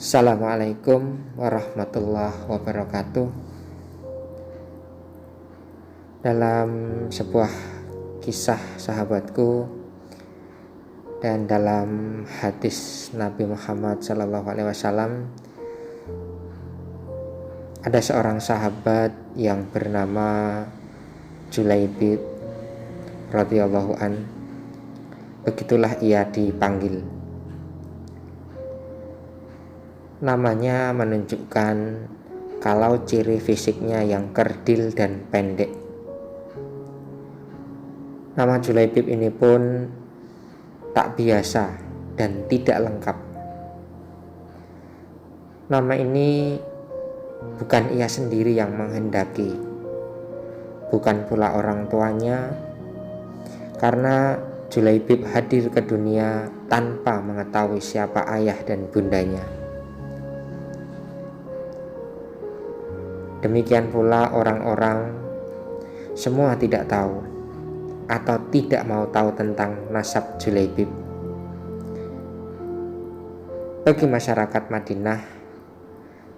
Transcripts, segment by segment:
Assalamualaikum warahmatullahi wabarakatuh. Dalam sebuah kisah sahabatku dan dalam hadis Nabi Muhammad SAW, ada seorang sahabat yang bernama Julaibib radhiyallahu an. Begitulah ia dipanggil. Namanya menunjukkan kalau ciri fisiknya yang kerdil dan pendek. Nama Julaibib ini pun tak biasa dan tidak lengkap. Nama ini bukan ia sendiri yang menghendaki, bukan pula orang tuanya, karena Julaibib hadir ke dunia tanpa mengetahui siapa ayah dan bundanya. Demikian pula orang-orang semua tidak tahu atau tidak mau tahu tentang nasab Julaibib. Bagi masyarakat Madinah,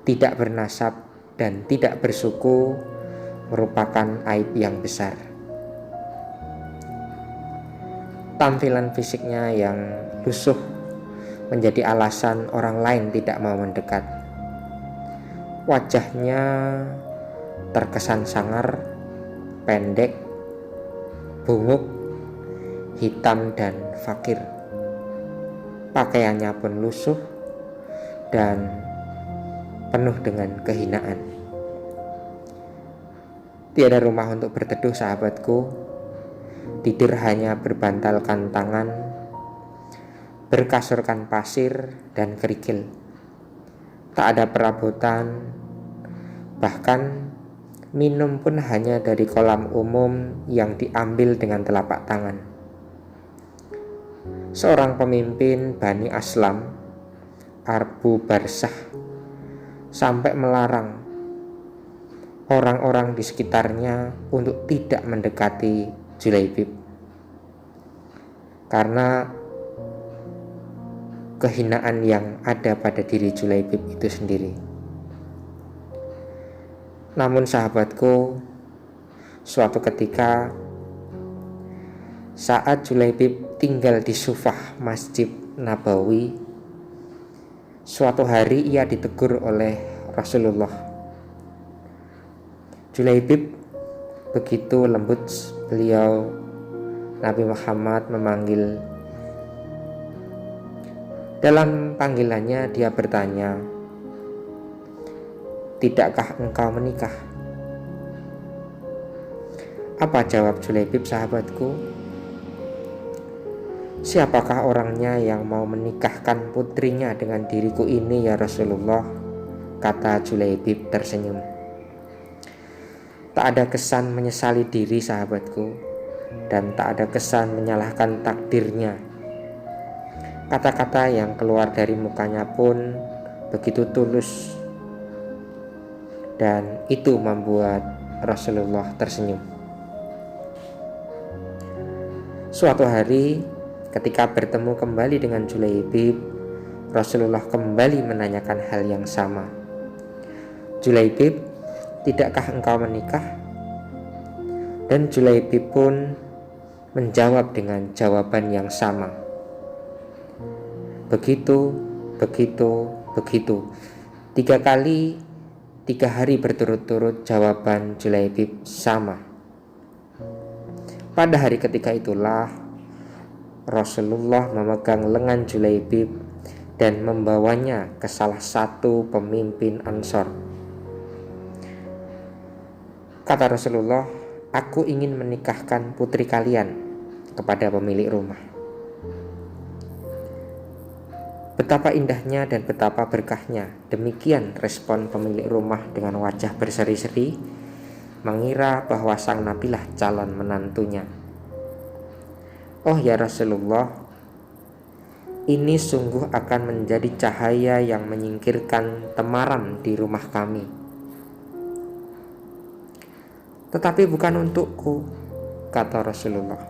tidak bernasab dan tidak bersuku merupakan aib yang besar. Tampilan fisiknya yang lusuh menjadi alasan orang lain tidak mau mendekat. Wajahnya terkesan sangar, pendek, bunguk, hitam dan fakir. Pakaiannya pun lusuh dan penuh dengan kehinaan. Tiada rumah untuk berteduh sahabatku. Tidur hanya berbantalkan tangan, berkasurkan pasir dan kerikil. Tak ada perabotan, bahkan minum pun hanya dari kolam umum yang diambil dengan telapak tangan. Seorang pemimpin Bani Aslam, Arbu Barsah, sampai melarang orang-orang di sekitarnya untuk tidak mendekati Julaibib karena kehinaan yang ada pada diri Julaibib itu sendiri. Namun sahabatku, suatu ketika saat Julaibib tinggal di Sufah Masjid Nabawi, suatu hari ia ditegur oleh Rasulullah. Julaibib, begitu lembut beliau Nabi Muhammad memanggil. Dalam panggilannya dia bertanya, "Tidakkah engkau menikah?" Apa jawab Julaibib sahabatku? "Siapakah orangnya yang mau menikahkan putrinya dengan diriku ini ya Rasulullah?" kata Julaibib tersenyum. Tak ada kesan menyesali diri sahabatku, dan tak ada kesan menyalahkan takdirnya. Kata-kata yang keluar dari mukanya pun begitu tulus, dan itu membuat Rasulullah tersenyum. Suatu hari ketika bertemu kembali dengan Julaibib, Rasulullah kembali menanyakan hal yang sama. "Julaibib, tidakkah engkau menikah?" Dan Julaibib pun menjawab dengan jawaban yang sama. Begitu. 3 kali, 3 hari berturut-turut jawaban Julaibib sama. Pada hari ketika itulah Rasulullah memegang lengan Julaibib dan membawanya ke salah satu pemimpin Ansor. Kata Rasulullah, "Aku ingin menikahkan putri kalian kepada pemilik rumah." Betapa indahnya dan betapa berkahnya. Demikian respon pemilik rumah dengan wajah berseri-seri, mengira bahwa sang nabilah calon menantunya. "Oh ya Rasulullah, ini sungguh akan menjadi cahaya yang menyingkirkan temaram di rumah kami. Tetapi bukan untukku," kata Rasulullah.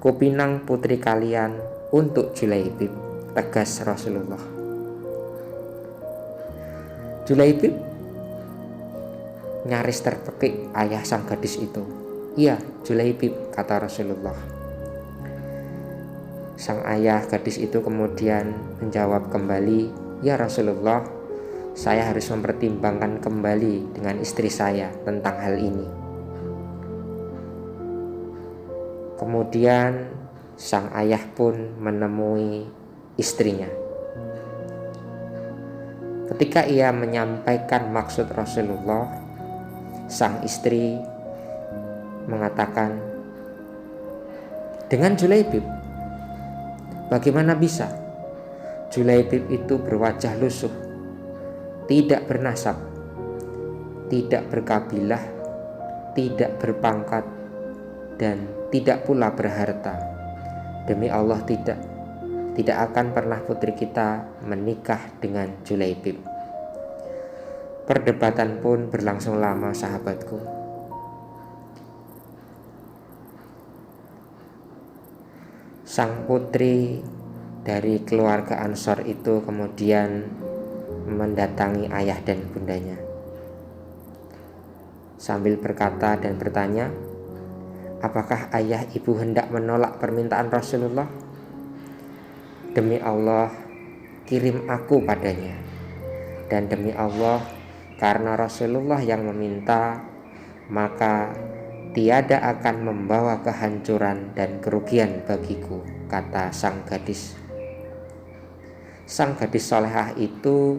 "Kupinang putri kalian untuk Julaibib," tegas Rasulullah. Julaibib nyaris terpekik ayah sang gadis itu. Iya, Julaibib, kata Rasulullah. Sang ayah gadis itu kemudian menjawab kembali, ya Rasulullah, saya harus mempertimbangkan kembali dengan istri saya tentang hal ini. Kemudian sang ayah pun menemui istrinya. Ketika ia menyampaikan maksud Rasulullah, sang istri mengatakan, dengan Julaibib, bagaimana bisa? Julaibib itu berwajah lusuh, tidak bernasab, tidak berkabilah, tidak berpangkat, dan tidak pula berharta. Demi Allah tidak akan pernah putri kita menikah dengan Julaibib. Perdebatan pun berlangsung lama, sahabatku. Sang putri dari keluarga Ansor itu kemudian mendatangi ayah dan bundanya sambil berkata dan bertanya, apakah ayah ibu hendak menolak permintaan Rasulullah? Demi Allah, kirim aku padanya. Dan demi Allah, karena Rasulullah yang meminta, maka tiada akan membawa kehancuran dan kerugian bagiku, kata sang gadis. Sang gadis solehah itu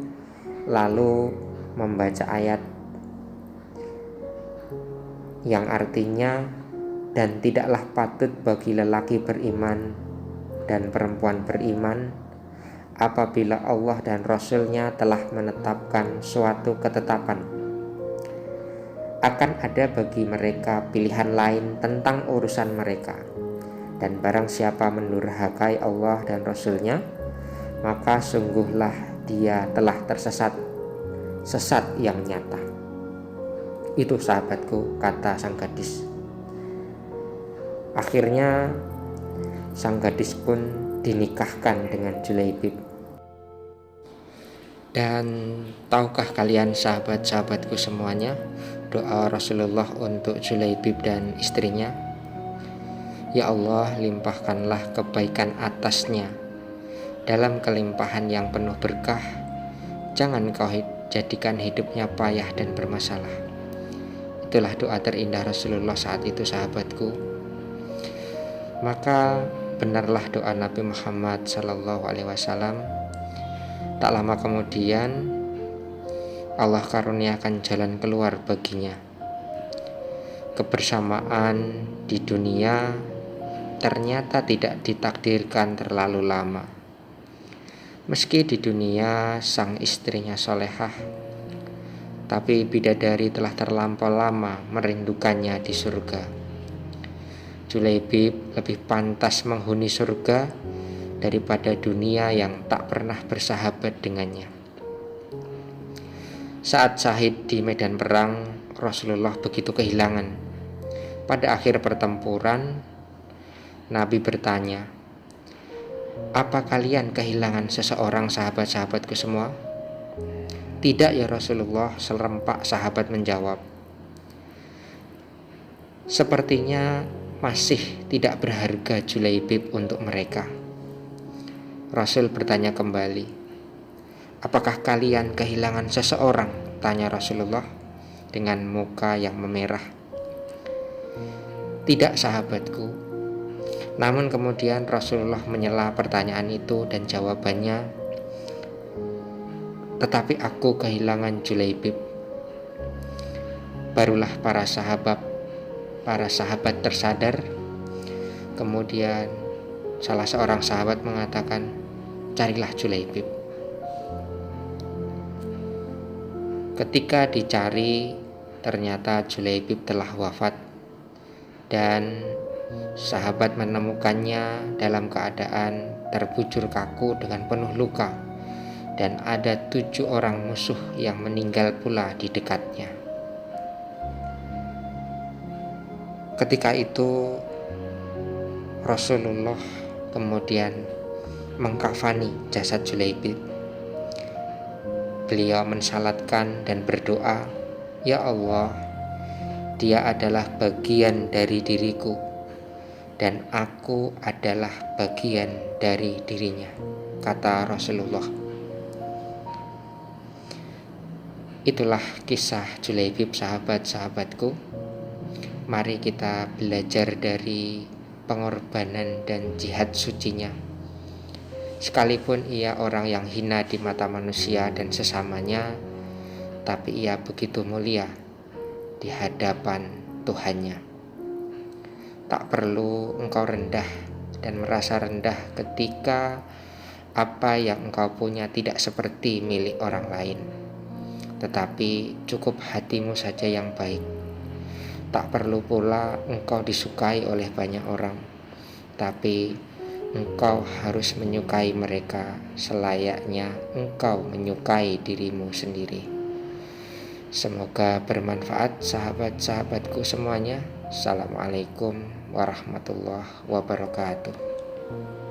lalu membaca ayat yang artinya, dan tidaklah patut bagi lelaki beriman dan perempuan beriman apabila Allah dan Rasul-Nya telah menetapkan suatu ketetapan, akan ada bagi mereka pilihan lain tentang urusan mereka, dan barang siapa mendurhakai Allah dan Rasul-Nya, maka sungguhlah dia telah tersesat, sesat yang nyata. Itu sahabatku, kata sang gadis. Akhirnya sang gadis pun dinikahkan dengan Julaibib. Dan tahukah kalian sahabat-sahabatku semuanya, doa Rasulullah untuk Julaibib dan istrinya? Ya Allah, limpahkanlah kebaikan atasnya dalam kelimpahan yang penuh berkah. Jangan kau jadikan hidupnya payah dan bermasalah. Itulah doa terindah Rasulullah saat itu, sahabatku. Maka benarlah doa Nabi Muhammad SAW. Tak lama kemudian Allah karuniakan jalan keluar baginya. Kebersamaan di dunia ternyata tidak ditakdirkan terlalu lama. Meski di dunia sang istrinya solehah, tapi bidadari telah terlampau lama merindukannya di surga. Julaibib lebih pantas menghuni surga daripada dunia yang tak pernah bersahabat dengannya. Saat syahid di medan perang, Rasulullah begitu kehilangan. Pada akhir pertempuran, Nabi bertanya, apa kalian kehilangan seseorang, sahabat-sahabatku semua? Tidak ya Rasulullah, serempak sahabat menjawab. Sepertinya masih tidak berharga Julaibib untuk mereka. Rasul bertanya kembali, apakah kalian kehilangan seseorang? Tanya Rasulullah dengan muka yang memerah. Tidak sahabatku. Namun kemudian Rasulullah menyela pertanyaan itu dan jawabannya, tetapi aku kehilangan Julaibib. Barulah para sahabat tersadar. Kemudian salah seorang sahabat mengatakan, carilah Julaibib. Ketika dicari, ternyata Julaibib telah wafat, dan sahabat menemukannya dalam keadaan terbujur kaku dengan penuh luka, dan ada 7 orang musuh yang meninggal pula di dekatnya. Ketika itu Rasulullah kemudian mengkafani jasad Julaibib. beliau mensalatkan dan berdoa, "Ya Allah, dia adalah bagian dari diriku dan aku adalah bagian dari dirinya," kata Rasulullah. Itulah kisah Julaibib, sahabat-sahabatku. Mari kita belajar dari pengorbanan dan jihad sucinya. Sekalipun ia orang yang hina di mata manusia dan sesamanya, tapi ia begitu mulia di hadapan Tuhannya. Tak perlu engkau rendah dan merasa rendah ketika apa yang engkau punya tidak seperti milik orang lain, tetapi cukup hatimu saja yang baik. Tak perlu pula engkau disukai oleh banyak orang, tapi engkau harus menyukai mereka selayaknya engkau menyukai dirimu sendiri. Semoga bermanfaat sahabat-sahabatku semuanya. Assalamualaikum warahmatullahi wabarakatuh.